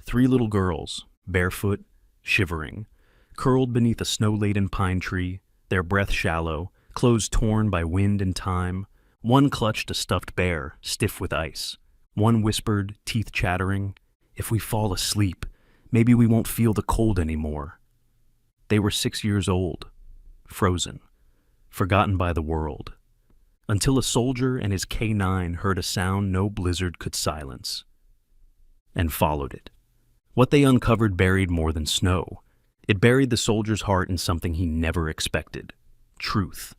Three little girls, barefoot, shivering, curled beneath a snow-laden pine tree, their breath shallow, clothes torn by wind and time. One clutched a stuffed bear, stiff with ice. One whispered, teeth chattering, "If we fall asleep, maybe we won't feel the cold anymore." They were 6 years old, frozen, forgotten by the world, until a soldier and his K9 heard a sound no blizzard could silence, and followed it. What they uncovered buried more than snow. It buried the soldier's heart in something he never expected: truth.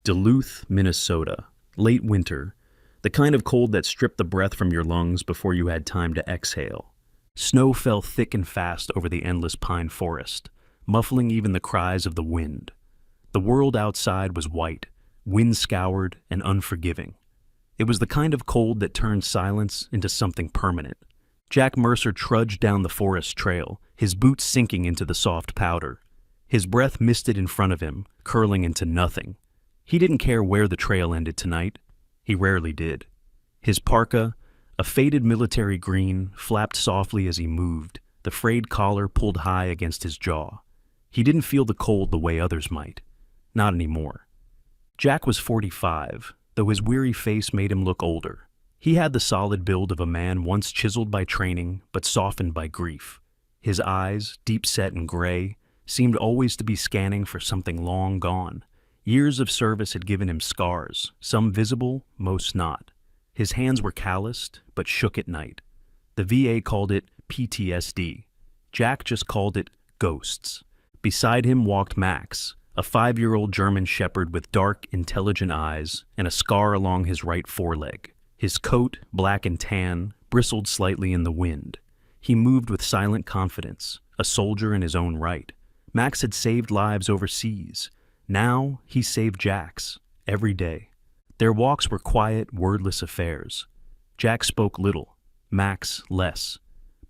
Duluth, Minnesota, late winter, the kind of cold that stripped the breath from your lungs before you had time to exhale. Snow fell thick and fast over the endless pine forest, muffling even the cries of the wind. The world outside was white, wind-scoured and unforgiving. It was the kind of cold that turned silence into something permanent. Jack Mercer trudged down the forest trail, his boots sinking into the soft powder. His breath misted in front of him, curling into nothing. He didn't care where the trail ended tonight. He rarely did. His parka, a faded military green, flapped softly as he moved, the frayed collar pulled high against his jaw. He didn't feel the cold the way others might. Not anymore. Jack was 45, though his weary face made him look older. He had the solid build of a man once chiseled by training, but softened by grief. His eyes, deep-set and gray, seemed always to be scanning for something long gone. Years of service had given him scars, some visible, most not. His hands were calloused, but shook at night. The VA called it PTSD. Jack just called it ghosts. Beside him walked Max, a 5-year-old German shepherd with dark, intelligent eyes and a scar along his right foreleg. His coat, black and tan, bristled slightly in the wind. He moved with silent confidence, a soldier in his own right. Max had saved lives overseas. Now he saved Jack's, every day. Their walks were quiet, wordless affairs. Jack spoke little, Max less.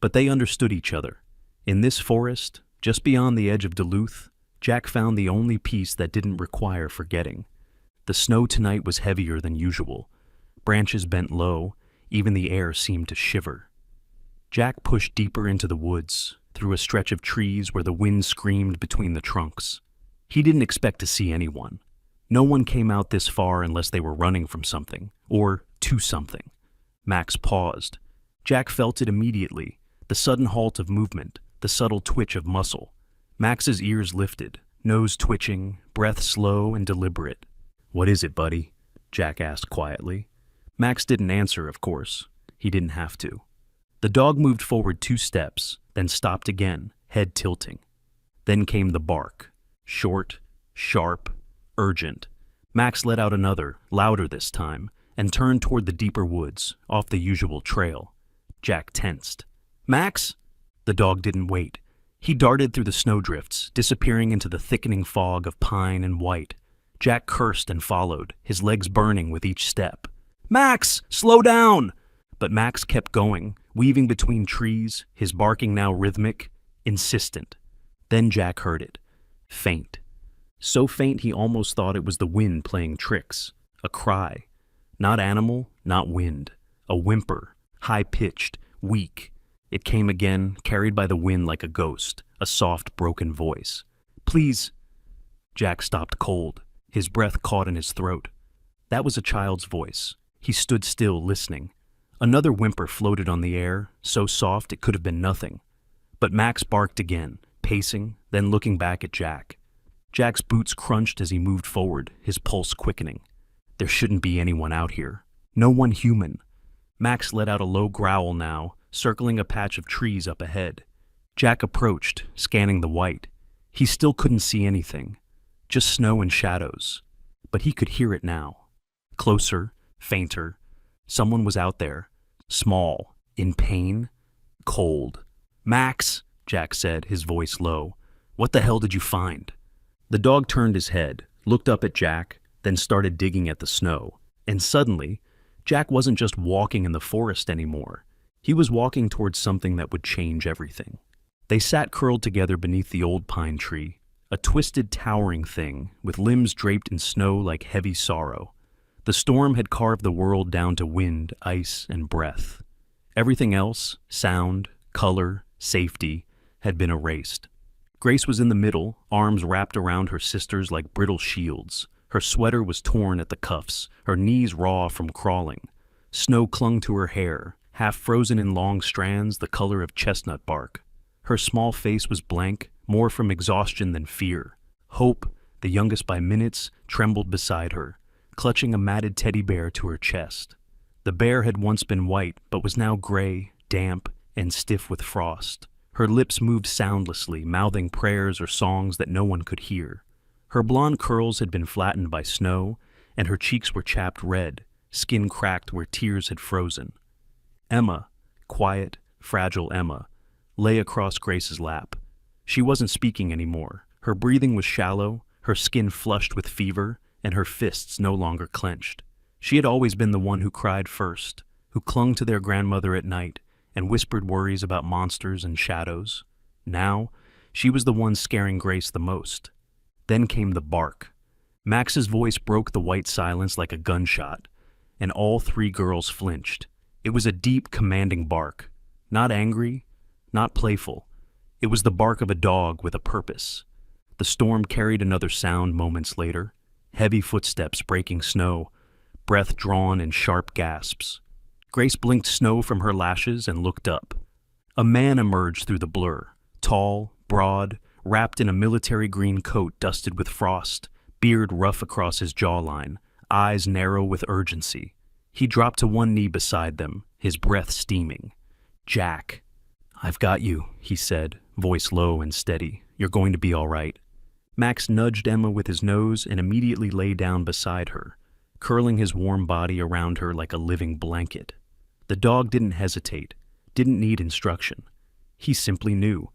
But they understood each other. In this forest, just beyond the edge of Duluth, Jack found the only peace that didn't require forgetting. The snow tonight was heavier than usual. Branches bent low, even the air seemed to shiver. Jack pushed deeper into the woods, through a stretch of trees where the wind screamed between the trunks. He didn't expect to see anyone. No one came out this far unless they were running from something, or to something. Max paused. Jack felt it immediately, the sudden halt of movement, the subtle twitch of muscle. Max's ears lifted, nose twitching, breath slow and deliberate. "What is it, buddy?" Jack asked quietly. Max didn't answer, of course. He didn't have to. The dog moved forward 2 steps, then stopped again, head tilting. Then came the bark. Short, sharp, urgent. Max let out another, louder this time, and turned toward the deeper woods, off the usual trail. Jack tensed. "Max!" The dog didn't wait. He darted through the snowdrifts, disappearing into the thickening fog of pine and white. Jack cursed and followed, his legs burning with each step. "Max, slow down!" But Max kept going, weaving between trees, his barking now rhythmic, insistent. Then Jack heard it. Faint. So faint he almost thought it was the wind playing tricks. A cry. Not animal, not wind. A whimper, high-pitched, weak. It came again, carried by the wind like a ghost, a soft, broken voice. "Please." Jack stopped cold, his breath caught in his throat. That was a child's voice. He stood still, listening. Another whimper floated on the air, so soft it could have been nothing. But Max barked again, pacing, then looking back at Jack. Jack's boots crunched as he moved forward, his pulse quickening. There shouldn't be anyone out here. No one human. Max let out a low growl now, circling a patch of trees up ahead. Jack approached, scanning the white. He still couldn't see anything. Just snow and shadows. But he could hear it now. Closer, fainter. Someone was out there. Small, in pain, cold. "Max," Jack said, his voice low. "What the hell did you find?" The dog turned his head, looked up at Jack, then started digging at the snow. And suddenly, Jack wasn't just walking in the forest anymore. He was walking towards something that would change everything. They sat curled together beneath the old pine tree, a twisted, towering thing, with limbs draped in snow like heavy sorrow. The storm had carved the world down to wind, ice, and breath. Everything else, sound, color, safety, had been erased. Grace was in the middle, arms wrapped around her sisters like brittle shields. Her sweater was torn at the cuffs, her knees raw from crawling. Snow clung to her hair, half frozen in long strands the color of chestnut bark. Her small face was blank, more from exhaustion than fear. Hope, the youngest by minutes, trembled beside her, clutching a matted teddy bear to her chest. The bear had once been white, but was now gray, damp, and stiff with frost. Her lips moved soundlessly, mouthing prayers or songs that no one could hear. Her blonde curls had been flattened by snow, and her cheeks were chapped red, skin cracked where tears had frozen. Emma, quiet, fragile Emma, lay across Grace's lap. She wasn't speaking anymore. Her breathing was shallow, her skin flushed with fever, and her fists no longer clenched. She had always been the one who cried first, who clung to their grandmother at night and whispered worries about monsters and shadows. Now, she was the one scaring Grace the most. Then came the bark. Max's voice broke the white silence like a gunshot, and all three girls flinched. It was a deep, commanding bark. Not angry, not playful. It was the bark of a dog with a purpose. The storm carried another sound moments later, heavy footsteps breaking snow, breath drawn in sharp gasps. Grace blinked snow from her lashes and looked up. A man emerged through the blur, tall, broad, wrapped in a military green coat dusted with frost, beard rough across his jawline, eyes narrow with urgency. He dropped to one knee beside them, his breath steaming. "Jack." "I've got you," he said, voice low and steady. "You're going to be all right." Max nudged Emma with his nose and immediately lay down beside her, curling his warm body around her like a living blanket. The dog didn't hesitate, didn't need instruction. He simply knew.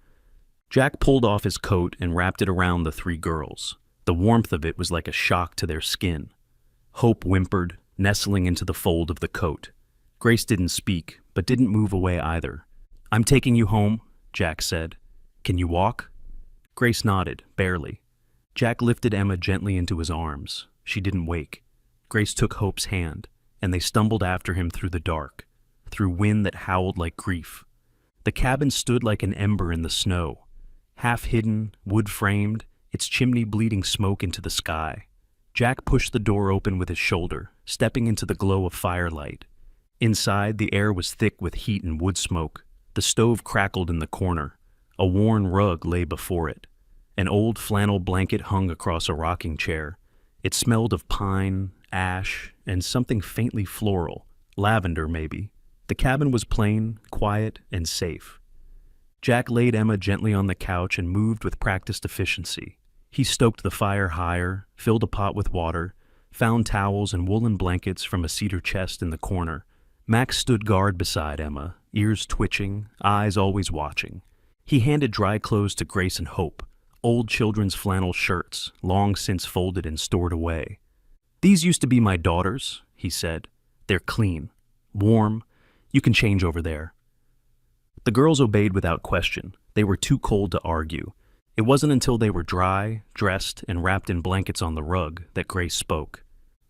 Jack pulled off his coat and wrapped it around the three girls. The warmth of it was like a shock to their skin. Hope whimpered, nestling into the fold of the coat. Grace didn't speak, but didn't move away either. "I'm taking you home," Jack said. "Can you walk?" Grace nodded, barely. Jack lifted Emma gently into his arms. She didn't wake. Grace took Hope's hand, and they stumbled after him through the dark, through wind that howled like grief. The cabin stood like an ember in the snow, half hidden, wood-framed, its chimney bleeding smoke into the sky. Jack pushed the door open with his shoulder, stepping into the glow of firelight. Inside, the air was thick with heat and wood smoke. The stove crackled in the corner. A worn rug lay before it. An old flannel blanket hung across a rocking chair. It smelled of pine, ash, and something faintly floral, lavender maybe. The cabin was plain, quiet, and safe. Jack laid Emma gently on the couch and moved with practiced efficiency. He stoked the fire higher, filled a pot with water, found towels and woolen blankets from a cedar chest in the corner. Max stood guard beside Emma, ears twitching, eyes always watching. He handed dry clothes to Grace and Hope, old children's flannel shirts, long since folded and stored away. "These used to be my daughters," he said. "They're clean, warm. You can change over there." The girls obeyed without question. They were too cold to argue. It wasn't until they were dry, dressed, and wrapped in blankets on the rug that Grace spoke.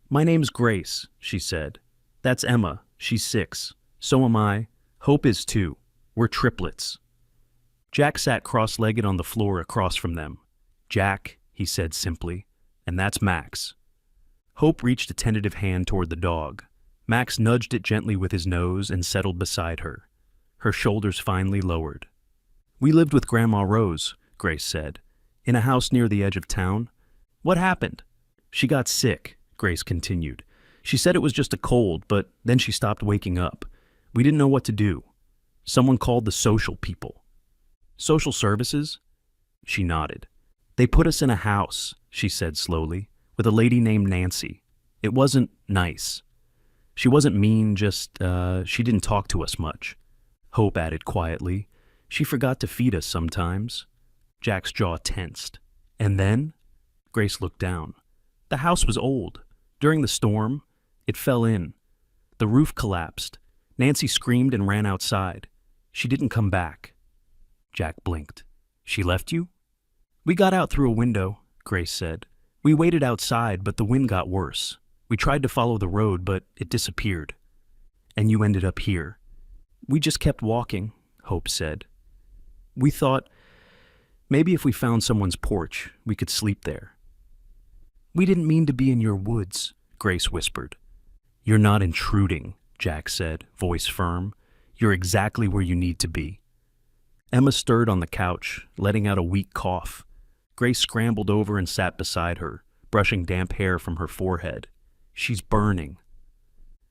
"My name's Grace," she said. "That's Emma. She's 6. So am I. Hope is too. We're triplets." Jack sat cross-legged on the floor across from them. "Jack," he said simply, "and that's Max." Hope reached a tentative hand toward the dog. Max nudged it gently with his nose and settled beside her, her shoulders finely lowered. "We lived with Grandma Rose," Grace said, "in a house near the edge of town." "What happened?" "She got sick," Grace continued. "She said it was just a cold, but then she stopped waking up. We didn't know what to do. Someone called the social people." "Social services?" She nodded. "They put us in a house," she said slowly, "with a lady named Nancy. It wasn't nice. She wasn't mean, just, she didn't talk to us much." Hope added quietly, "She forgot to feed us sometimes." Jack's jaw tensed. "And then?" Grace looked down. "The house was old. During the storm, it fell in. The roof collapsed. Nancy screamed and ran outside. She didn't come back." Jack blinked. "She left you?" "We got out through a window," Grace said. "We waited outside, but the wind got worse. We tried to follow the road, but it disappeared." "And you ended up here." "We just kept walking," Hope said. We thought maybe if we found someone's porch, we could sleep there. We didn't mean to be in your woods, Grace whispered. You're not intruding, Jack said, voice firm. You're exactly where you need to be. Emma stirred on the couch, letting out a weak cough. Grace scrambled over and sat beside her, brushing damp hair from her forehead. She's burning.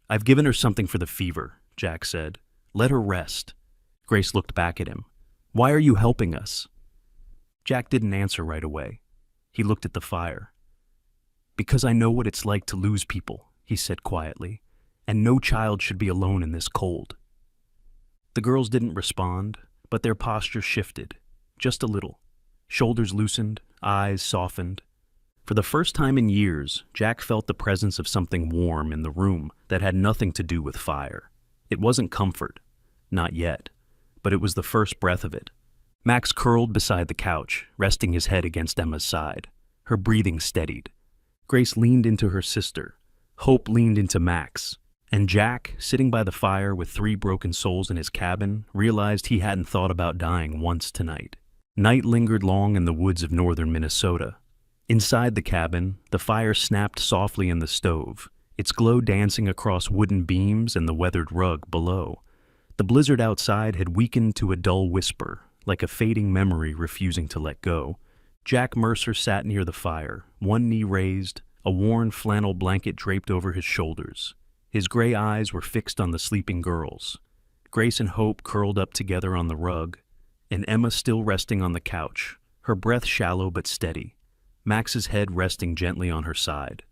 I've given her something for the fever, Jack said. Let her rest. Grace looked back at him. Why are you helping us? Jack didn't answer right away. He looked at the fire. Because I know what it's like to lose people, he said quietly, and no child should be alone in this cold. The girls didn't respond, but their posture shifted, just a little. Shoulders loosened, eyes softened. For the first time in years, Jack felt the presence of something warm in the room that had nothing to do with fire. It wasn't comfort, not yet, but it was the first breath of it. Max curled beside the couch, resting his head against Emma's side. Her breathing steadied. Grace leaned into her sister. Hope leaned into Max. And Jack, sitting by the fire with 3 broken souls in his cabin, realized he hadn't thought about dying once tonight. Night lingered long in the woods of northern Minnesota. Inside the cabin, the fire snapped softly in the stove, its glow dancing across wooden beams and the weathered rug below. The blizzard outside had weakened to a dull whisper, like a fading memory refusing to let go. Jack Mercer sat near the fire, one knee raised, a worn flannel blanket draped over his shoulders. His gray eyes were fixed on the sleeping girls. Grace and Hope curled up together on the rug, and Emma still resting on the couch, her breath shallow but steady, Max's head resting gently on her side.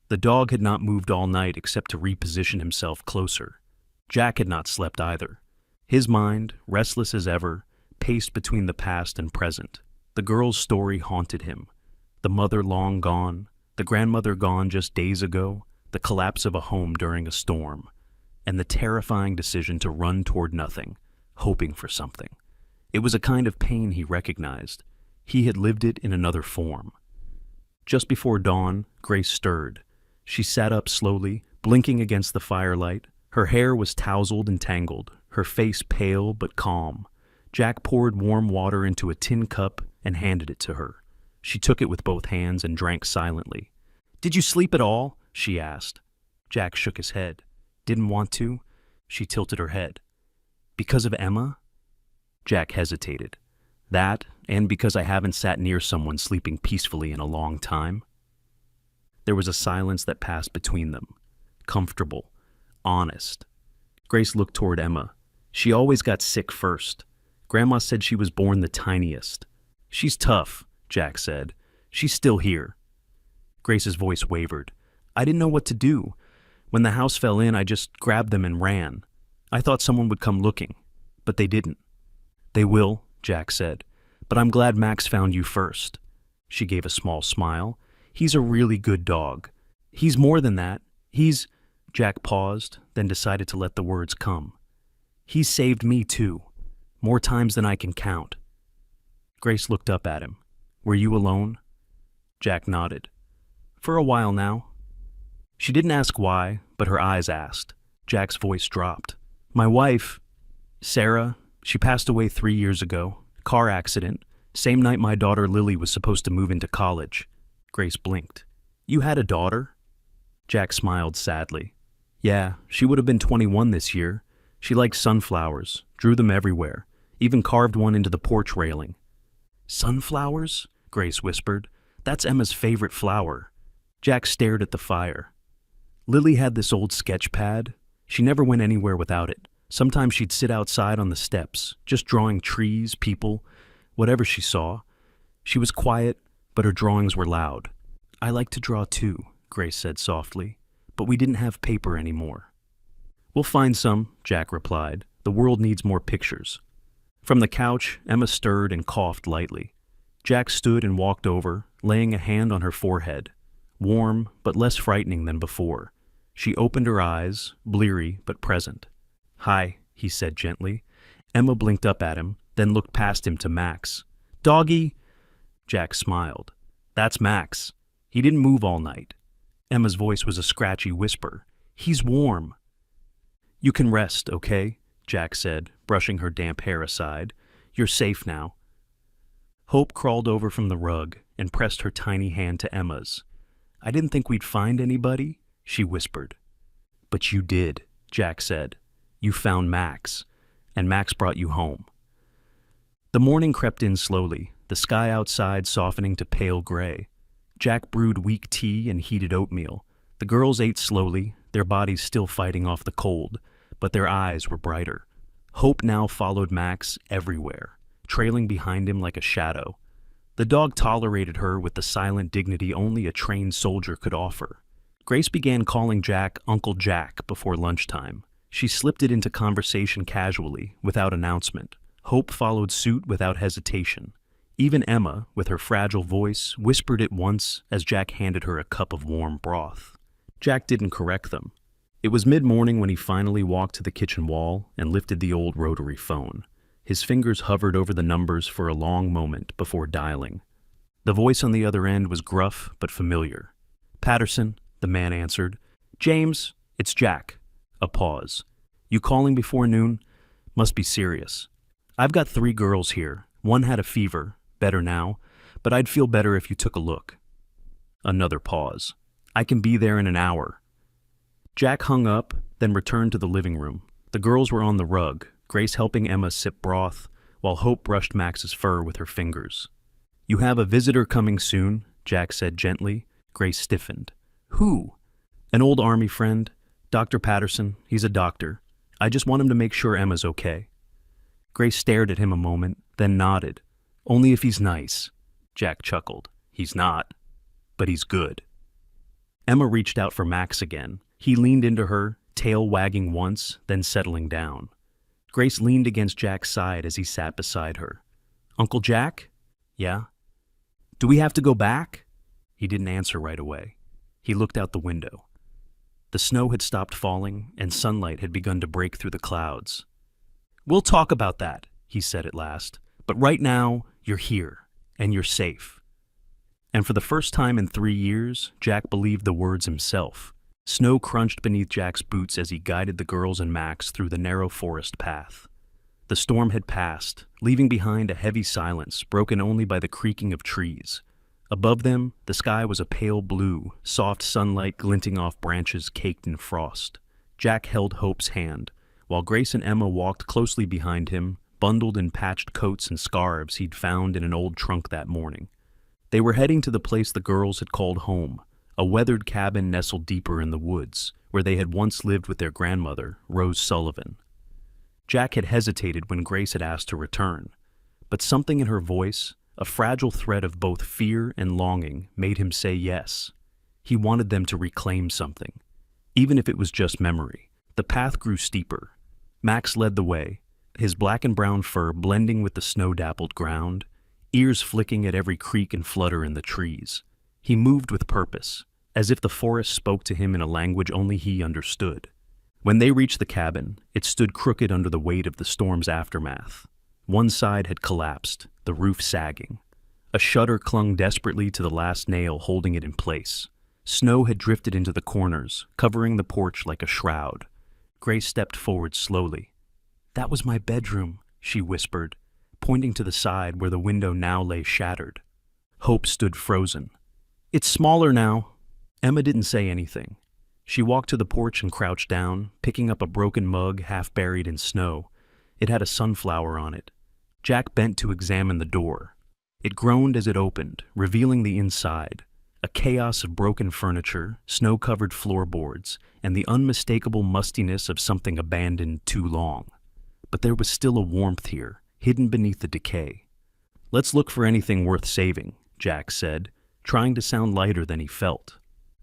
The dog had not moved all night except to reposition himself closer. Jack had not slept either. His mind, restless as ever, paced between the past and present. The girl's story haunted him. The mother long gone, the grandmother gone just days ago, the collapse of a home during a storm, and the terrifying decision to run toward nothing, hoping for something. It was a kind of pain he recognized. He had lived it in another form. Just before dawn, Grace stirred. She sat up slowly, blinking against the firelight. Her hair was tousled and tangled, her face pale but calm. Jack poured warm water into a tin cup and handed it to her. She took it with both hands and drank silently. "Did you sleep at all?" she asked. Jack shook his head. "Didn't want to?" She tilted her head. "Because of Emma?" Jack hesitated. "That, and because I haven't sat near someone sleeping peacefully in a long time." There was a silence that passed between them. Comfortable. Honest. Grace looked toward Emma. She always got sick first. Grandma said she was born the tiniest. "She's tough," Jack said. "She's still here." Grace's voice wavered. "I didn't know what to do. When the house fell in, I just grabbed them and ran. I thought someone would come looking, but they didn't." "They will," Jack said, "but I'm glad Max found you first." She gave a small smile. "He's a really good dog. He's more than that. He's—" Jack paused, then decided to let the words come. "He's saved me, too. More times than I can count." Grace looked up at him. "Were you alone?" Jack nodded. "For a while now." She didn't ask why, but her eyes asked. Jack's voice dropped. "My wife, Sarah, she passed away 3 years ago. Car accident. Same night my daughter Lily was supposed to move into college." Grace blinked. "You had a daughter?" Jack smiled sadly. "Yeah, she would have been 21 this year. She liked sunflowers, drew them everywhere, even carved one into the porch railing." "Sunflowers?" Grace whispered. "That's Emma's favorite flower." Jack stared at the fire. "Lily had this old sketch pad. She never went anywhere without it. Sometimes she'd sit outside on the steps, just drawing trees, people, whatever she saw. She was quiet, but her drawings were loud. I like to draw too," Grace said softly, "but we didn't have paper anymore." "We'll find some," Jack replied. "The world needs more pictures." From the couch, Emma stirred and coughed lightly. Jack stood and walked over, laying a hand on her forehead. Warm, but less frightening than before. She opened her eyes, bleary but present. "Hi," he said gently. Emma blinked up at him, then looked past him to Max. "Doggy!" Jack smiled. "That's Max. He didn't move all night." Emma's voice was a scratchy whisper. "He's warm." "You can rest, okay? Jack said, brushing her damp hair aside. "You're safe now." Hope crawled over from the rug and pressed her tiny hand to Emma's. "I didn't think we'd find anybody," she whispered. "But you did," Jack said. "You found Max, and Max brought you home." The morning crept in slowly, the sky outside softening to pale gray. Jack brewed weak tea and heated oatmeal. The girls ate slowly, their bodies still fighting off the cold, but their eyes were brighter. Hope now followed Max everywhere, trailing behind him like a shadow. The dog tolerated her with the silent dignity only a trained soldier could offer. Grace began calling Jack Uncle Jack before lunchtime. She slipped it into conversation casually, without announcement. Hope followed suit without hesitation. Even Emma, with her fragile voice, whispered it once as Jack handed her a cup of warm broth. Jack didn't correct them. It was mid-morning when he finally walked to the kitchen wall and lifted the old rotary phone. His fingers hovered over the numbers for a long moment before dialing. The voice on the other end was gruff but familiar. "Patterson," the man answered. "James, it's Jack." A pause. "You calling before noon? Must be serious. I've got 3 girls here. One had a fever, better now, but I'd feel better if you took a look." Another pause. "I can be there in an hour." Jack hung up, then returned to the living room. The girls were on the rug, Grace helping Emma sip broth, while Hope brushed Max's fur with her fingers. "You have a visitor coming soon," Jack said gently. Grace stiffened. "Who?" "An old army friend. Dr. Patterson. He's a doctor. I just want him to make sure Emma's okay." Grace stared at him a moment, then nodded. "Only if he's nice." Jack chuckled. "He's not. But he's good." Emma reached out for Max again. He leaned into her, tail wagging once, then settling down. Grace leaned against Jack's side as he sat beside her. "Uncle Jack?" "Yeah." "Do we have to go back?" He didn't answer right away. He looked out the window. The snow had stopped falling, and sunlight had begun to break through the clouds. "We'll talk about that," he said at last. "But right now, you're here, and you're safe." And for the first time in 3 years, Jack believed the words himself. Snow crunched beneath Jack's boots as he guided the girls and Max through the narrow forest path. The storm had passed, leaving behind a heavy silence broken only by the creaking of trees. Above them, the sky was a pale blue, soft sunlight glinting off branches caked in frost. Jack held Hope's hand, while Grace and Emma walked closely behind him, bundled in patched coats and scarves he'd found in an old trunk that morning. They were heading to the place the girls had called home, a weathered cabin nestled deeper in the woods, where they had once lived with their grandmother, Rose Sullivan. Jack had hesitated when Grace had asked to return, but something in her voice, a fragile thread of both fear and longing, made him say yes. He wanted them to reclaim something, even if it was just memory. The path grew steeper. Max led the way, his black and brown fur blending with the snow-dappled ground, ears flicking at every creak and flutter in the trees. He moved with purpose, as if the forest spoke to him in a language only he understood. When they reached the cabin, it stood crooked under the weight of the storm's aftermath. One side had collapsed, the roof sagging. A shutter clung desperately to the last nail holding it in place. Snow had drifted into the corners, covering the porch like a shroud. Grace stepped forward slowly. "That was my bedroom," she whispered, pointing to the side where the window now lay shattered. Hope stood frozen. "It's smaller now." Emma didn't say anything. She walked to the porch and crouched down, picking up a broken mug half buried in snow. It had a sunflower on it. Jack bent to examine the door. It groaned as it opened, revealing the inside, a chaos of broken furniture, snow-covered floorboards, and the unmistakable mustiness of something abandoned too long. But there was still a warmth here, hidden beneath the decay. "Let's look for anything worth saving," Jack said, trying to sound lighter than he felt.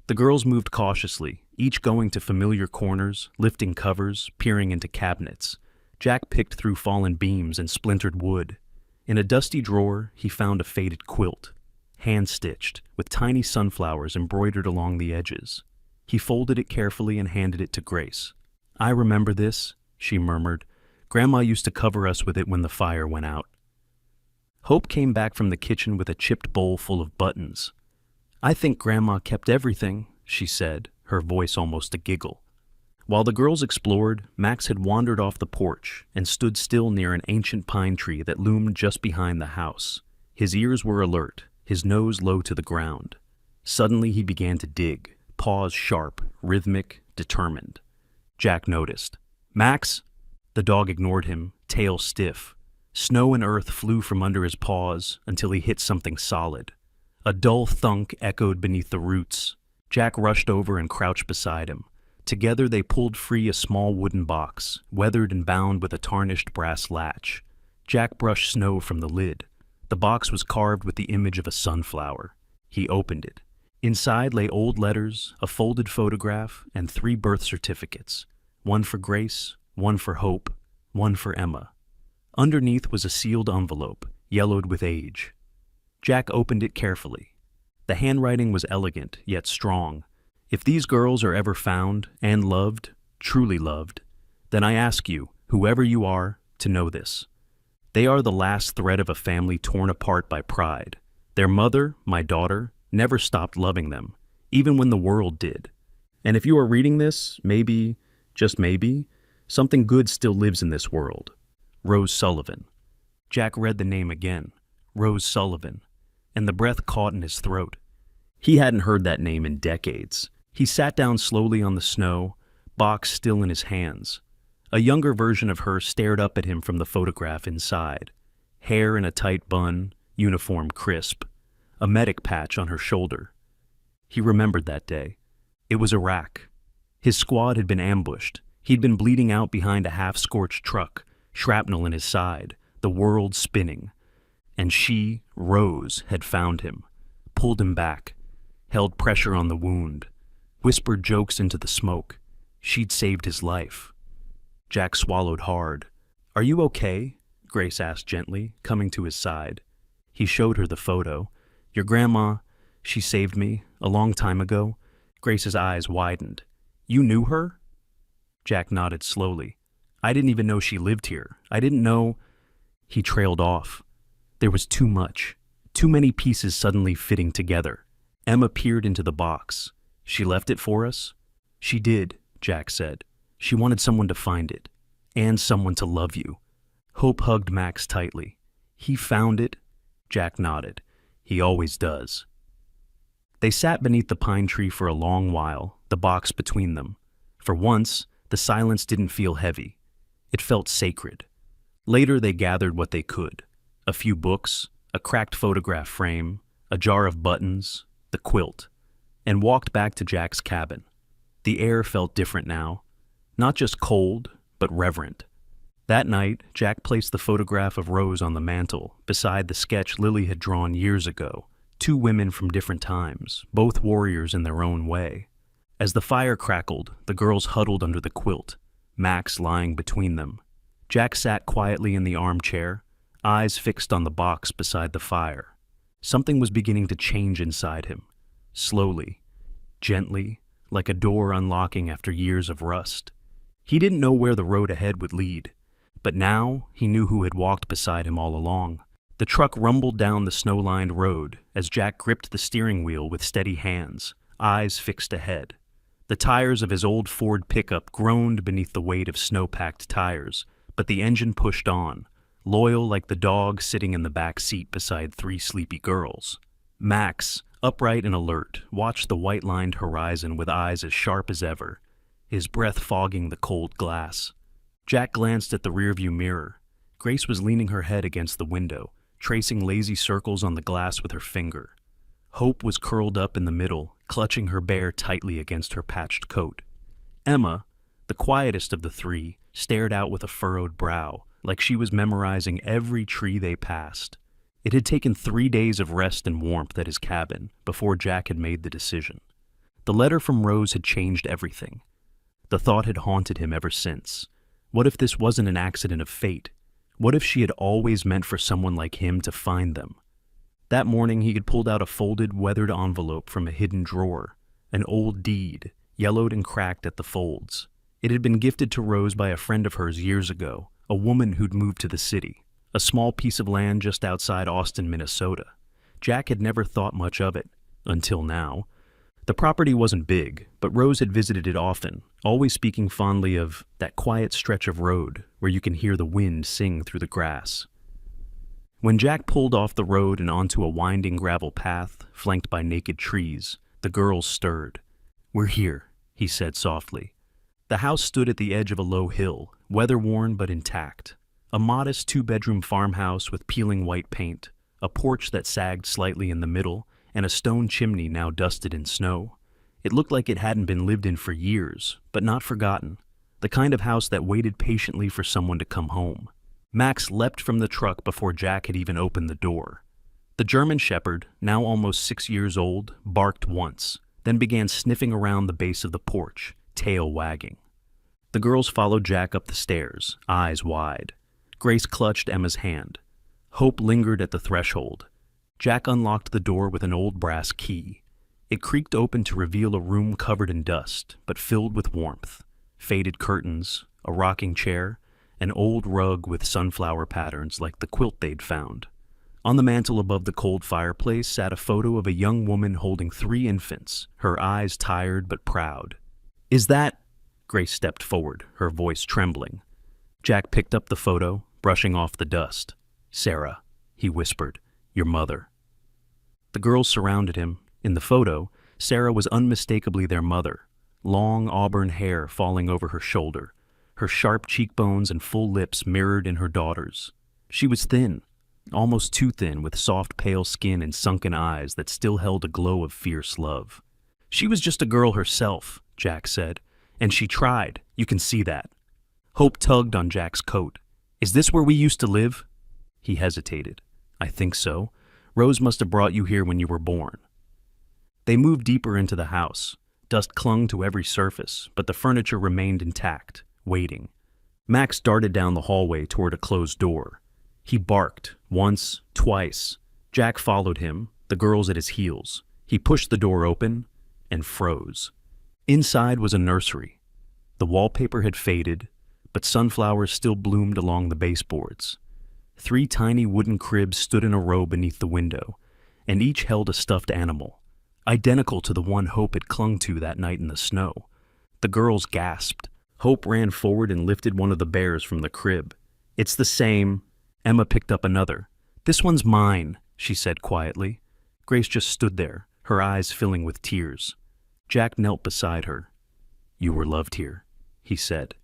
The girls moved cautiously, each going to familiar corners, lifting covers, peering into cabinets. Jack picked through fallen beams and splintered wood. In a dusty drawer, he found a faded quilt, hand-stitched, with tiny sunflowers embroidered along the edges. He folded it carefully and handed it to Grace. "I remember this," she murmured. "Grandma used to cover us with it when the fire went out." Hope came back from the kitchen with a chipped bowl full of buttons. "I think Grandma kept everything," she said, her voice almost a giggle. While the girls explored, Max had wandered off the porch and stood still near an ancient pine tree that loomed just behind the house. His ears were alert, his nose low to the ground. Suddenly he began to dig, paws sharp, rhythmic, determined. Jack noticed. "Max!" The dog ignored him, tail stiff. Snow and earth flew from under his paws until he hit something solid. A dull thunk echoed beneath the roots. Jack rushed over and crouched beside him. Together they pulled free a small wooden box, weathered and bound with a tarnished brass latch. Jack brushed snow from the lid. The box was carved with the image of a sunflower. He opened it. Inside lay old letters, a folded photograph, and 3 birth certificates. One for Grace, one for Hope, one for Emma. Underneath was a sealed envelope, yellowed with age. Jack opened it carefully. The handwriting was elegant, yet strong. If these girls are ever found, and loved, truly loved, then I ask you, whoever you are, to know this. They are the last thread of a family torn apart by pride. Their mother, my daughter, never stopped loving them, even when the world did. And if you are reading this, maybe, just maybe, something good still lives in this world. Rose Sullivan. Jack read the name again. Rose Sullivan. And the breath caught in his throat. He hadn't heard that name in decades. He sat down slowly on the snow, box still in his hands. A younger version of her stared up at him from the photograph inside. Hair in a tight bun, uniform crisp. A medic patch on her shoulder. He remembered that day. It was Iraq. His squad had been ambushed. He'd been bleeding out behind a half-scorched truck, shrapnel in his side, the world spinning. And she, Rose, had found him, pulled him back, held pressure on the wound, whispered jokes into the smoke. She'd saved his life. Jack swallowed hard. "Are you okay?" Grace asked gently, coming to his side. He showed her the photo. "Your grandma, she saved me, a long time ago." Grace's eyes widened. "You knew her?" Jack nodded slowly. "I didn't even know she lived here. I didn't know—" He trailed off. There was too much. Too many pieces suddenly fitting together. Emma peered into the box. "She left it for us?" "She did," Jack said. "She wanted someone to find it. And someone to love you." Hope hugged Max tightly. "He found it?" Jack nodded. "He always does." They sat beneath the pine tree for a long while, the box between them. For once, the silence didn't feel heavy. It felt sacred. Later they gathered what they could. A few books, a cracked photograph frame, a jar of buttons, the quilt, and walked back to Jack's cabin. The air felt different now. Not just cold, but reverent. That night, Jack placed the photograph of Rose on the mantel, beside the sketch Lily had drawn years ago. 2 women from different times, both warriors in their own way. As the fire crackled, the girls huddled under the quilt, Max lying between them. Jack sat quietly in the armchair, eyes fixed on the box beside the fire. Something was beginning to change inside him. Slowly, gently, like a door unlocking after years of rust. He didn't know where the road ahead would lead, but now he knew who had walked beside him all along. The truck rumbled down the snow-lined road as Jack gripped the steering wheel with steady hands, eyes fixed ahead. The tires of his old Ford pickup groaned beneath the weight of snow-packed tires, but the engine pushed on, loyal like the dog sitting in the back seat beside 3 sleepy girls. Max, upright and alert, watched the white-lined horizon with eyes as sharp as ever, his breath fogging the cold glass. Jack glanced at the rearview mirror. Grace was leaning her head against the window, tracing lazy circles on the glass with her finger. Hope was curled up in the middle, clutching her bear tightly against her patched coat. Emma, the quietest of the 3, stared out with a furrowed brow, like she was memorizing every tree they passed. It had taken 3 days of rest and warmth at his cabin before Jack had made the decision. The letter from Rose had changed everything. The thought had haunted him ever since. What if this wasn't an accident of fate? What if she had always meant for someone like him to find them? That morning he had pulled out a folded, weathered envelope from a hidden drawer, an old deed, yellowed and cracked at the folds. It had been gifted to Rose by a friend of hers years ago, a woman who'd moved to the city, a small piece of land just outside Austin, Minnesota. Jack had never thought much of it, until now. The property wasn't big, but Rose had visited it often, always speaking fondly of that quiet stretch of road where you can hear the wind sing through the grass. When Jack pulled off the road and onto a winding gravel path flanked by naked trees, the girls stirred. "We're here," he said softly. The house stood at the edge of a low hill, weather-worn but intact. A modest two-bedroom farmhouse with peeling white paint, a porch that sagged slightly in the middle, and a stone chimney now dusted in snow. It looked like it hadn't been lived in for years, but not forgotten. The kind of house that waited patiently for someone to come home. Max leapt from the truck before Jack had even opened the door. The German Shepherd, now almost 6 years old, barked once, then began sniffing around the base of the porch, tail wagging. The girls followed Jack up the stairs, eyes wide. Grace clutched Emma's hand. Hope lingered at the threshold. Jack unlocked the door with an old brass key. It creaked open to reveal a room covered in dust, but filled with warmth. Faded curtains, a rocking chair, an old rug with sunflower patterns like the quilt they'd found. On the mantel above the cold fireplace sat a photo of a young woman holding 3 infants, her eyes tired but proud. "Is that—" Grace stepped forward, her voice trembling. Jack picked up the photo, brushing off the dust. "Sarah," he whispered, "your mother." The girls surrounded him. In the photo, Sarah was unmistakably their mother, long auburn hair falling over her shoulder, her sharp cheekbones and full lips mirrored in her daughter's. She was thin, almost too thin, with soft pale skin and sunken eyes that still held a glow of fierce love. "She was just a girl herself," Jack said, "and she tried, you can see that." Hope tugged on Jack's coat. "Is this where we used to live?" He hesitated. "I think so. Rose must have brought you here when you were born." They moved deeper into the house. Dust clung to every surface, but the furniture remained intact, waiting. Max darted down the hallway toward a closed door. He barked, once, twice. Jack followed him, the girls at his heels. He pushed the door open and froze. Inside was a nursery. The wallpaper had faded, but sunflowers still bloomed along the baseboards. 3 tiny wooden cribs stood in a row beneath the window, and each held a stuffed animal, identical to the one Hope had clung to that night in the snow. The girls gasped. Hope ran forward and lifted one of the bears from the crib. "It's the same." Emma picked up another. "This one's mine," she said quietly. Grace just stood there, her eyes filling with tears. Jack knelt beside her. "You were loved here," he said.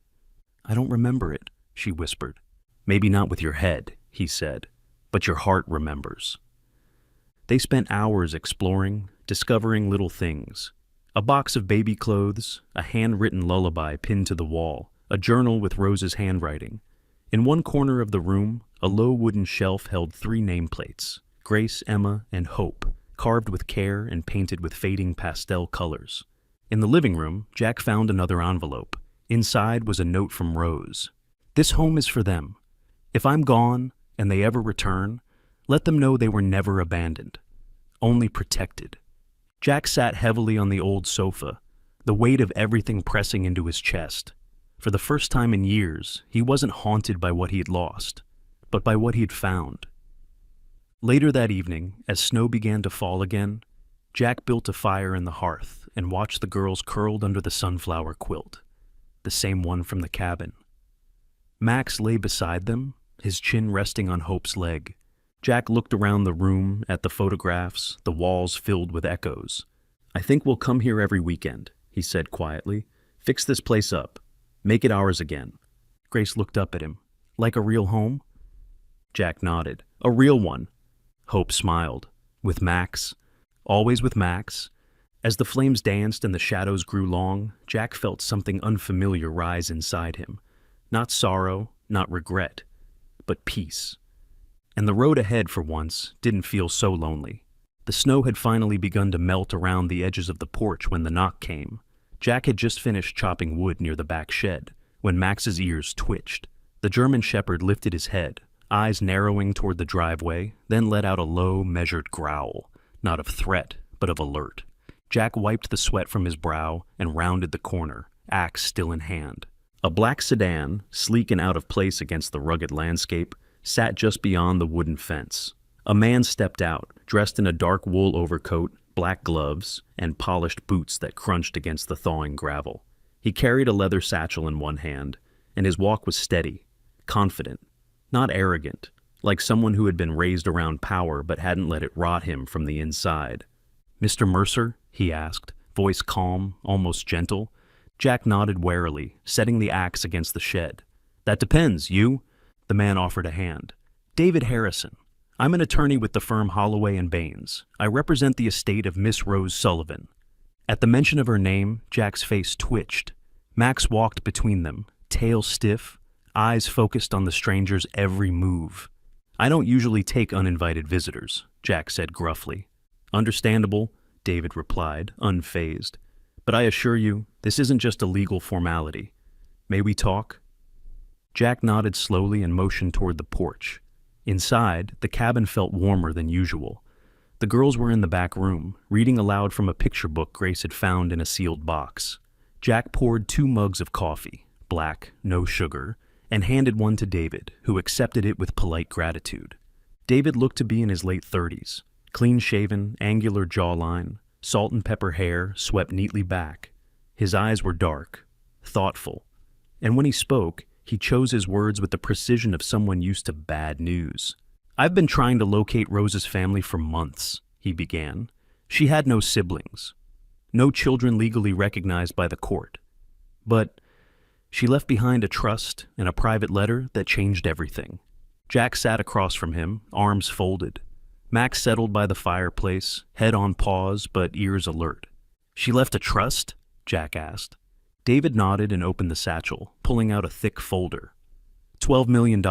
"I don't remember it," she whispered. "Maybe not with your head," he said, "but your heart remembers." They spent hours exploring, discovering little things. A box of baby clothes, a handwritten lullaby pinned to the wall, a journal with Rose's handwriting. In one corner of the room, a low wooden shelf held 3 nameplates, Grace, Emma, and Hope, carved with care and painted with fading pastel colors. In the living room, Jack found another envelope. Inside was a note from Rose. "This home is for them. If I'm gone, and they ever return, let them know they were never abandoned, only protected." Jack sat heavily on the old sofa, the weight of everything pressing into his chest. For the first time in years, he wasn't haunted by what he had lost, but by what he had found. Later that evening, as snow began to fall again, Jack built a fire in the hearth and watched the girls curled under the sunflower quilt, the same one from the cabin. Max lay beside them, his chin resting on Hope's leg. Jack looked around the room at the photographs, the walls filled with echoes. "I think we'll come here every weekend," he said quietly. "Fix this place up. Make it ours again." Grace looked up at him. "Like a real home?" Jack nodded. "A real one." Hope smiled. "With Max?" "Always with Max." As the flames danced and the shadows grew long, Jack felt something unfamiliar rise inside him. Not sorrow, not regret, but peace. And the road ahead, for once, didn't feel so lonely. The snow had finally begun to melt around the edges of the porch when the knock came. Jack had just finished chopping wood near the back shed, when Max's ears twitched. The German Shepherd lifted his head, eyes narrowing toward the driveway, then let out a low, measured growl, not of threat, but of alert. Jack wiped the sweat from his brow and rounded the corner, axe still in hand. A black sedan, sleek and out of place against the rugged landscape, sat just beyond the wooden fence. A man stepped out, dressed in a dark wool overcoat, black gloves, and polished boots that crunched against the thawing gravel. He carried a leather satchel in one hand, and his walk was steady, confident, not arrogant, like someone who had been raised around power but hadn't let it rot him from the inside. "Mr. Mercer?" he asked, voice calm, almost gentle. Jack nodded warily, setting the axe against the shed. "That depends. You?" The man offered a hand. "David Harrison. I'm an attorney with the firm Holloway and Baines. I represent the estate of Miss Rose Sullivan." At the mention of her name, Jack's face twitched. Max walked between them, tail stiff, eyes focused on the stranger's every move. "I don't usually take uninvited visitors," Jack said gruffly. "Understandable," David replied, unfazed. "But I assure you, this isn't just a legal formality. May we talk?" Jack nodded slowly and motioned toward the porch. Inside, the cabin felt warmer than usual. The girls were in the back room, reading aloud from a picture book Grace had found in a sealed box. Jack poured 2 mugs of coffee, black, no sugar, and handed one to David, who accepted it with polite gratitude. David looked to be in his late 30s, clean-shaven, angular jawline, salt and pepper hair swept neatly back. His eyes were dark, thoughtful, and when he spoke, he chose his words with the precision of someone used to bad news. "I've been trying to locate Rose's family for months," he began. "She had no siblings, no children legally recognized by the court. But she left behind a trust and a private letter that changed everything." Jack sat across from him, arms folded. Max settled by the fireplace, head on pause but ears alert. "She left a trust?" Jack asked. David nodded and opened the satchel, pulling out a thick folder. $12 million,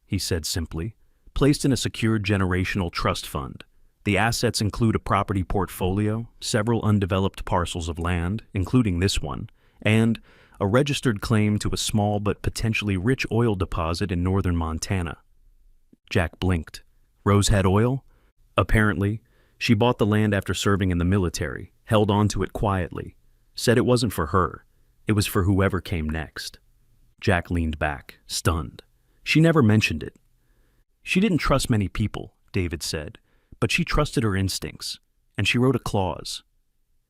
he said simply, placed in a secured generational trust fund. The assets include a property portfolio, several undeveloped parcels of land, including this one, and a registered claim to a small but potentially rich oil deposit in northern Montana. Jack blinked. Rose had oil? Apparently. She bought the land after serving in the military, held on to it quietly, said it wasn't for her. It was for whoever came next. Jack leaned back, stunned. She never mentioned it. "She didn't trust many people," David said, "but she trusted her instincts, and she wrote a clause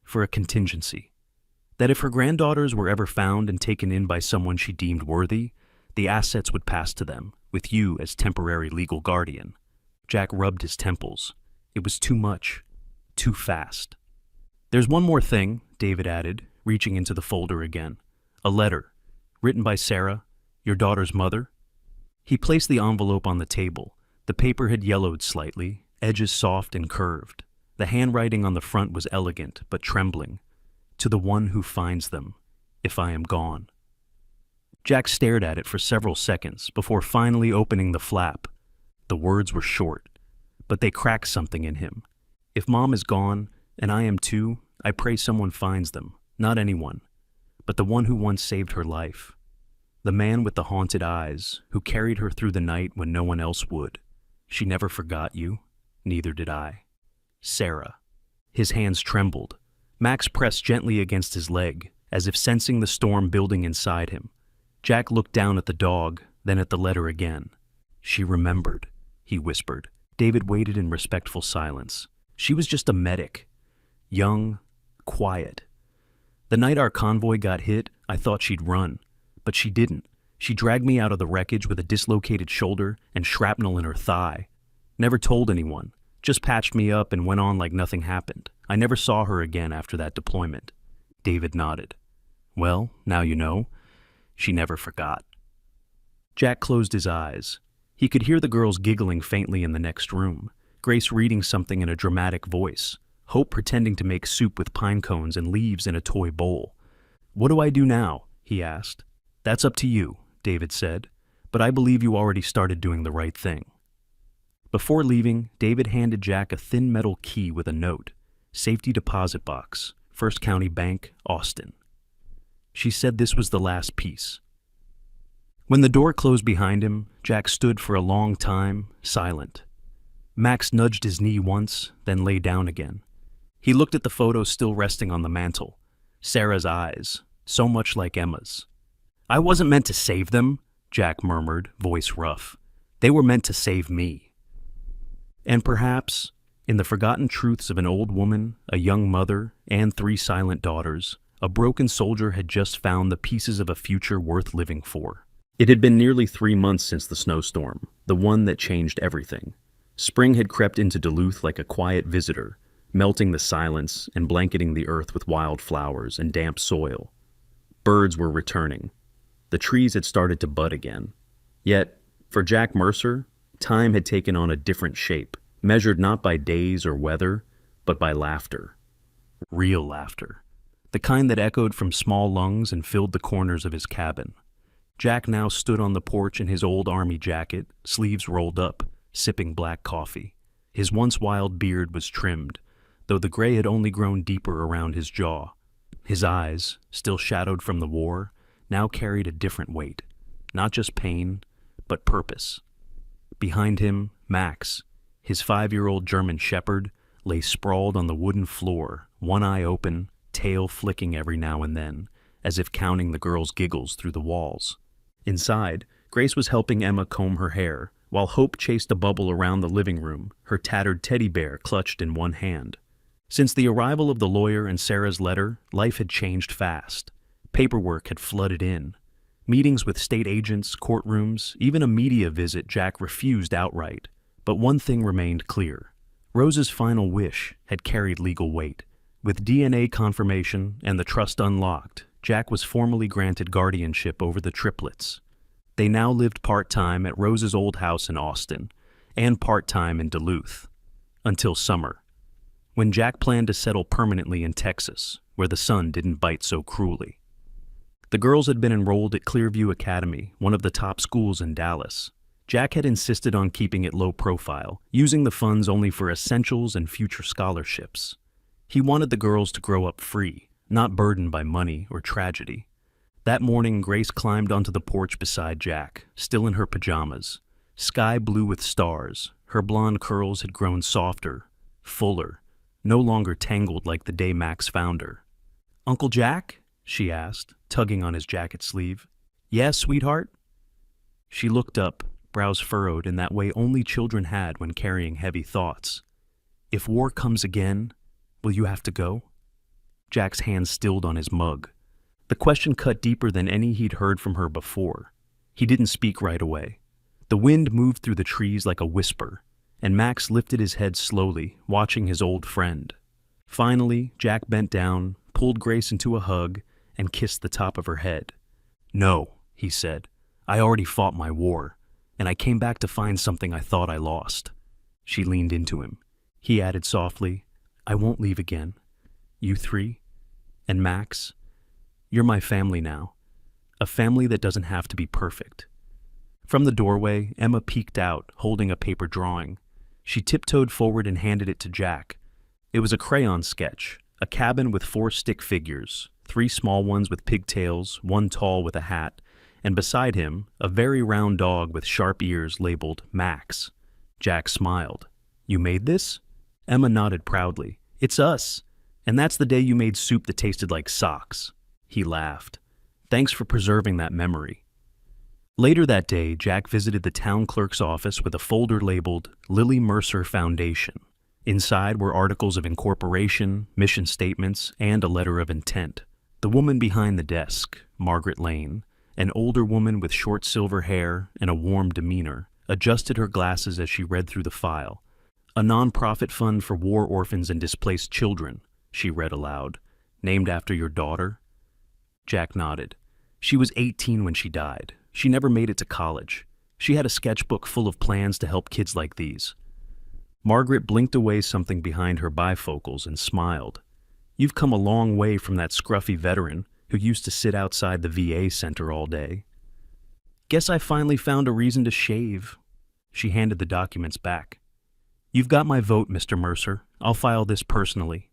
for a contingency. That if her granddaughters were ever found and taken in by someone she deemed worthy, the assets would pass to them, with you as temporary legal guardian." Jack rubbed his temples. It was too much, too fast. "There's one more thing," David added, reaching into the folder again. "A letter, written by Sarah, your daughter's mother." He placed the envelope on the table. The paper had yellowed slightly, edges soft and curved. The handwriting on the front was elegant, but trembling. "To the one who finds them, if I am gone." Jack stared at it for several seconds before finally opening the flap. The words were short, but they cracked something in him. "If Mom is gone, and I am too, I pray someone finds them. Not anyone, but the one who once saved her life. The man with the haunted eyes, who carried her through the night when no one else would. She never forgot you, neither did I. Sarah." His hands trembled. Max pressed gently against his leg, as if sensing the storm building inside him. Jack looked down at the dog, then at the letter again. "She remembered," he whispered. David waited in respectful silence. "She was just a medic. Young, quiet. The night our convoy got hit, I thought she'd run, but she didn't. She dragged me out of the wreckage with a dislocated shoulder and shrapnel in her thigh. Never told anyone, just patched me up and went on like nothing happened. I never saw her again after that deployment." David nodded. "Well, now you know. She never forgot." Jack closed his eyes. He could hear the girls giggling faintly in the next room, Grace reading something in a dramatic voice, Hope pretending to make soup with pine cones and leaves in a toy bowl. "What do I do now?" he asked. "That's up to you," David said, "but I believe you already started doing the right thing." Before leaving, David handed Jack a thin metal key with a note. "Safety deposit box, First County Bank, Austin." She said this was the last piece. When the door closed behind him, Jack stood for a long time, silent. Max nudged his knee once, then lay down again. He looked at the photo still resting on the mantel. Sarah's eyes, so much like Emma's. "I wasn't meant to save them," Jack murmured, voice rough. "They were meant to save me." And perhaps, In the forgotten truths of an old woman, a young mother, and 3 silent daughters, a broken soldier had just found the pieces of a future worth living for. It had been nearly 3 months since the snowstorm, the one that changed everything. Spring had crept into Duluth like a quiet visitor, melting the silence and blanketing the earth with wild flowers and damp soil. Birds were returning. The trees had started to bud again. Yet, for Jack Mercer, time had taken on a different shape, measured not by days or weather, but by laughter. Real laughter. The kind that echoed from small lungs and filled the corners of his cabin. Jack now stood on the porch in his old army jacket, sleeves rolled up, sipping black coffee. His once wild beard was trimmed, though the gray had only grown deeper around his jaw. His eyes, still shadowed from the war, now carried a different weight. Not just pain, but purpose. Behind him, Max, his 5-year-old German shepherd, lay sprawled on the wooden floor, one eye open, tail flicking every now and then, as if counting the girl's giggles through the walls. Inside, Grace was helping Emma comb her hair, while Hope chased a bubble around the living room, her tattered teddy bear clutched in one hand. Since the arrival of the lawyer and Sarah's letter, life had changed fast. Paperwork had flooded in. Meetings with state agents, courtrooms, even a media visit Jack refused outright. But one thing remained clear. Rose's final wish had carried legal weight. With DNA confirmation and the trust unlocked, Jack was formally granted guardianship over the triplets. They now lived part-time at Rose's old house in Austin, and part-time in Duluth. Until summer, when Jack planned to settle permanently in Texas, where the sun didn't bite so cruelly. The girls had been enrolled at Clearview Academy, one of the top schools in Dallas. Jack had insisted on keeping it low profile, using the funds only for essentials and future scholarships. He wanted the girls to grow up free, not burdened by money or tragedy. That morning, Grace climbed onto the porch beside Jack, still in her pajamas. Sky blue with stars, her blonde curls had grown softer, fuller, no longer tangled like the day Max found her. "Uncle Jack?" she asked, tugging on his jacket sleeve. "Yes, sweetheart?" She looked up, brows furrowed in that way only children had when carrying heavy thoughts. "If war comes again, will you have to go?" Jack's hand stilled on his mug. The question cut deeper than any he'd heard from her before. He didn't speak right away. The wind moved through the trees like a whisper, and Max lifted his head slowly, watching his old friend. Finally, Jack bent down, pulled Grace into a hug, and kissed the top of her head. "No," he said. "I already fought my war, and I came back to find something I thought I lost." She leaned into him. He added softly, "I won't leave again. You 3? And Max? You're my family now. A family that doesn't have to be perfect." From the doorway, Emma peeked out, holding a paper drawing. She tiptoed forward and handed it to Jack. It was a crayon sketch, a cabin with 4 stick figures, 3 small ones with pigtails, 1 tall with a hat, and beside him, a very round dog with sharp ears labeled Max. Jack smiled. "You made this?" Emma nodded proudly. "It's us. And that's the day you made soup that tasted like socks." He laughed. "Thanks for preserving that memory." Later that day, Jack visited the town clerk's office with a folder labeled Lily Mercer Foundation. Inside were articles of incorporation, mission statements, and a letter of intent. The woman behind the desk, Margaret Lane, an older woman with short silver hair and a warm demeanor, adjusted her glasses as she read through the file. "A non-profit fund for war orphans and displaced children," she read aloud. "Named after your daughter?" Jack nodded. "She was 18 when she died. She never made it to college. She had a sketchbook full of plans to help kids like these." Margaret blinked away something behind her bifocals and smiled. "You've come a long way from that scruffy veteran who used to sit outside the VA center all day." "Guess I finally found a reason to shave." She handed the documents back. "You've got my vote, Mr. Mercer. I'll file this personally."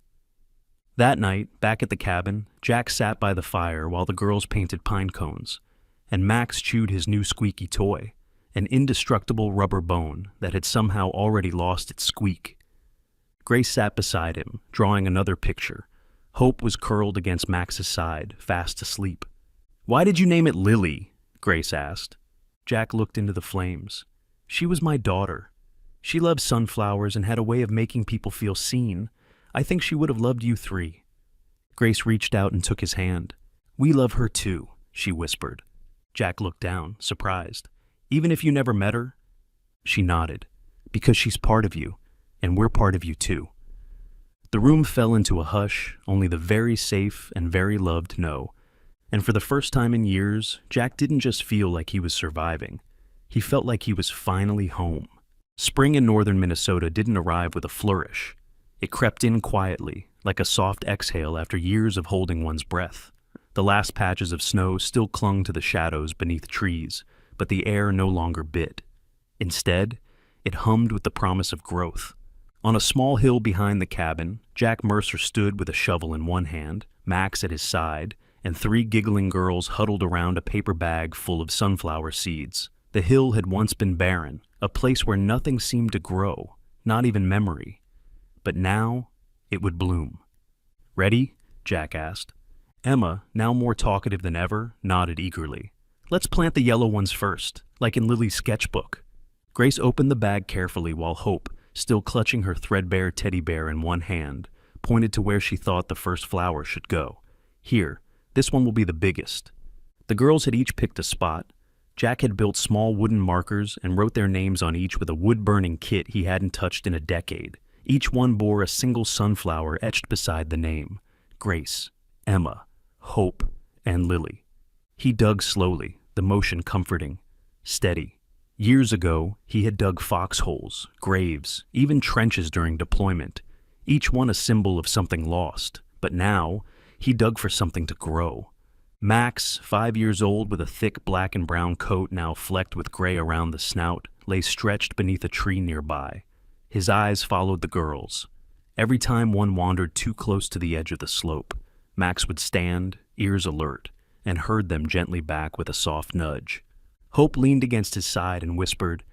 That night, back at the cabin, Jack sat by the fire while the girls painted pine cones, and Max chewed his new squeaky toy, an indestructible rubber bone that had somehow already lost its squeak. Grace sat beside him, drawing another picture. Hope was curled against Max's side, fast asleep. "Why did you name it Lily?" Grace asked. Jack looked into the flames. "She was my daughter. She loved sunflowers and had a way of making people feel seen. I think she would have loved you three." Grace reached out and took his hand. "We love her too," she whispered. Jack looked down, surprised. "Even if you never met her?" She nodded. "Because she's part of you, and we're part of you too." The room fell into a hush only the very safe and very loved know. And for the first time in years, Jack didn't just feel like he was surviving. He felt like he was finally home. Spring in northern Minnesota didn't arrive with a flourish. It crept in quietly, like a soft exhale after years of holding one's breath. The last patches of snow still clung to the shadows beneath trees, but the air no longer bit. Instead, it hummed with the promise of growth. On a small hill behind the cabin, Jack Mercer stood with a shovel in one hand, Max at his side, and three giggling girls huddled around a paper bag full of sunflower seeds. The hill had once been barren, a place where nothing seemed to grow, not even memory. But now, it would bloom. "Ready?" Jack asked. Emma, now more talkative than ever, nodded eagerly. "Let's plant the yellow ones first, like in Lily's sketchbook." Grace opened the bag carefully while Hope, still clutching her threadbare teddy bear in one hand, pointed to where she thought the first flower should go. "Here, this one will be the biggest." The girls had each picked a spot. Jack had built small wooden markers and wrote their names on each with a wood-burning kit he hadn't touched in a decade. Each one bore a single sunflower etched beside the name: Grace, Emma, Hope, and Lily. He dug slowly, the motion comforting, steady. Years ago, he had dug foxholes, graves, even trenches during deployment, each one a symbol of something lost. But now, he dug for something to grow. Max, 5 years old with a thick black and brown coat now flecked with gray around the snout, lay stretched beneath a tree nearby. His eyes followed the girls. Every time one wandered too close to the edge of the slope, Max would stand, ears alert, and herd them gently back with a soft nudge. Hope leaned against his side and whispered,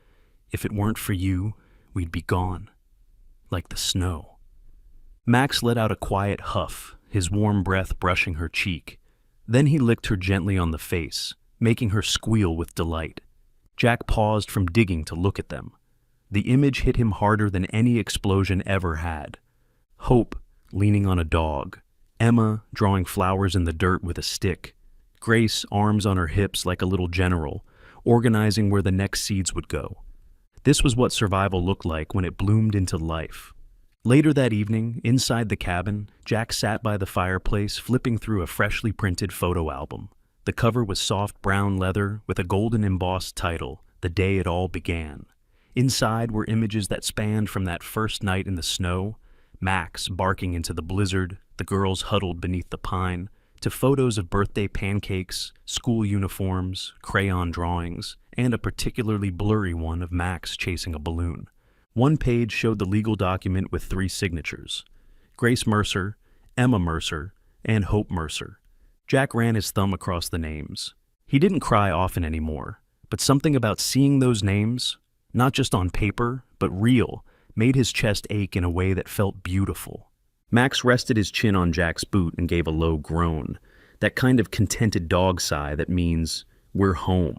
"If it weren't for you, we'd be gone. Like the snow." Max let out a quiet huff, his warm breath brushing her cheek. Then he licked her gently on the face, making her squeal with delight. Jack paused from digging to look at them. The image hit him harder than any explosion ever had. Hope leaning on a dog, Emma drawing flowers in the dirt with a stick, Grace arms on her hips like a little general, organizing where the next seeds would go. This was what survival looked like when it bloomed into life. Later that evening, inside the cabin, Jack sat by the fireplace flipping through a freshly printed photo album. The cover was soft brown leather with a golden embossed title, "The Day It All Began." Inside were images that spanned from that first night in the snow, Max barking into the blizzard, the girls huddled beneath the pine, to photos of birthday pancakes, school uniforms, crayon drawings, and a particularly blurry one of Max chasing a balloon. One page showed the legal document with 3 signatures: Grace Mercer, Emma Mercer, and Hope Mercer. Jack ran his thumb across the names. He didn't cry often anymore, but something about seeing those names, not just on paper, but real, made his chest ache in a way that felt beautiful. Max rested his chin on Jack's boot and gave a low groan, that kind of contented dog sigh that means, "We're home."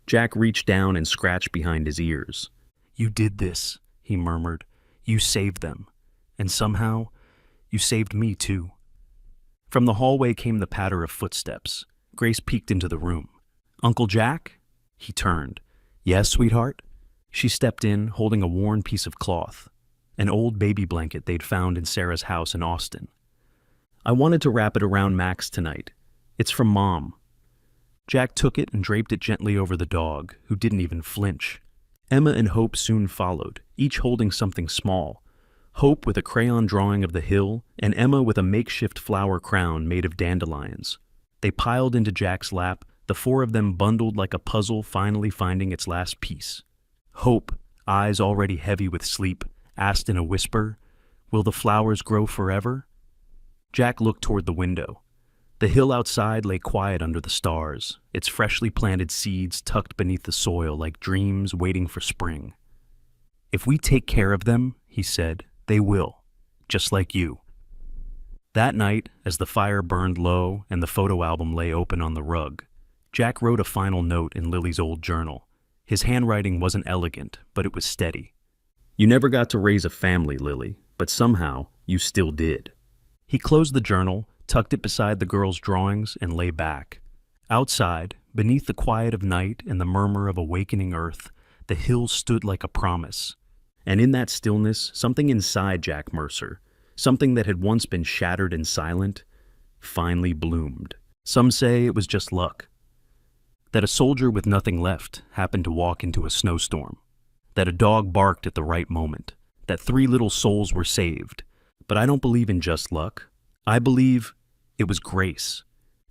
Jack reached down and scratched behind his ears. "You did this," he murmured. "You saved them. And somehow, you saved me too." From the hallway came the patter of footsteps. Grace peeked into the room. "Uncle Jack?" He turned. "Yes, sweetheart?" She stepped in, holding a worn piece of cloth, an old baby blanket they'd found in Sarah's house in Austin. "I wanted to wrap it around Max tonight. It's from Mom." Jack took it and draped it gently over the dog, who didn't even flinch. Emma and Hope soon followed, each holding something small. Hope with a crayon drawing of the hill, and Emma with a makeshift flower crown made of dandelions. They piled into Jack's lap, the 4 of them bundled like a puzzle finally finding its last piece. Hope, eyes already heavy with sleep, asked in a whisper, "Will the flowers grow forever?" Jack looked toward the window. The hill outside lay quiet under the stars, its freshly planted seeds tucked beneath the soil like dreams waiting for spring. "If we take care of them," he said, "they will, just like you." That night, as the fire burned low and the photo album lay open on the rug, Jack wrote a final note in Lily's old journal. His handwriting wasn't elegant, but it was steady. You never got to raise a family, Lily, but somehow you still did. He closed the journal, tucked it beside the girl's drawings, and lay back. Outside, beneath the quiet of night and the murmur of awakening earth, the hills stood like a promise. And in that stillness, something inside Jack Mercer, something that had once been shattered and silent, finally bloomed. Some say it was just luck. That a soldier with nothing left happened to walk into a snowstorm. That a dog barked at the right moment. That 3 little souls were saved. But I don't believe in just luck. I believe it was grace.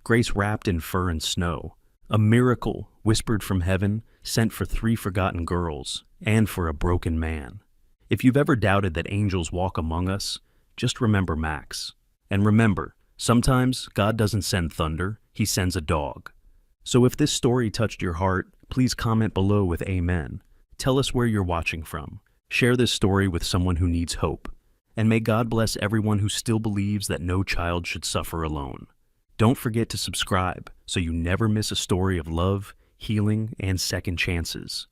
Grace wrapped in fur and snow. A miracle whispered from heaven, sent for 3 forgotten girls and for a broken man. If you've ever doubted that angels walk among us, just remember Max. And remember, sometimes God doesn't send thunder, he sends a dog. So if this story touched your heart, please comment below with amen. Tell us where you're watching from. Share this story with someone who needs hope. And may God bless everyone who still believes that no child should suffer alone. Don't forget to subscribe so you never miss a story of love, healing, and second chances.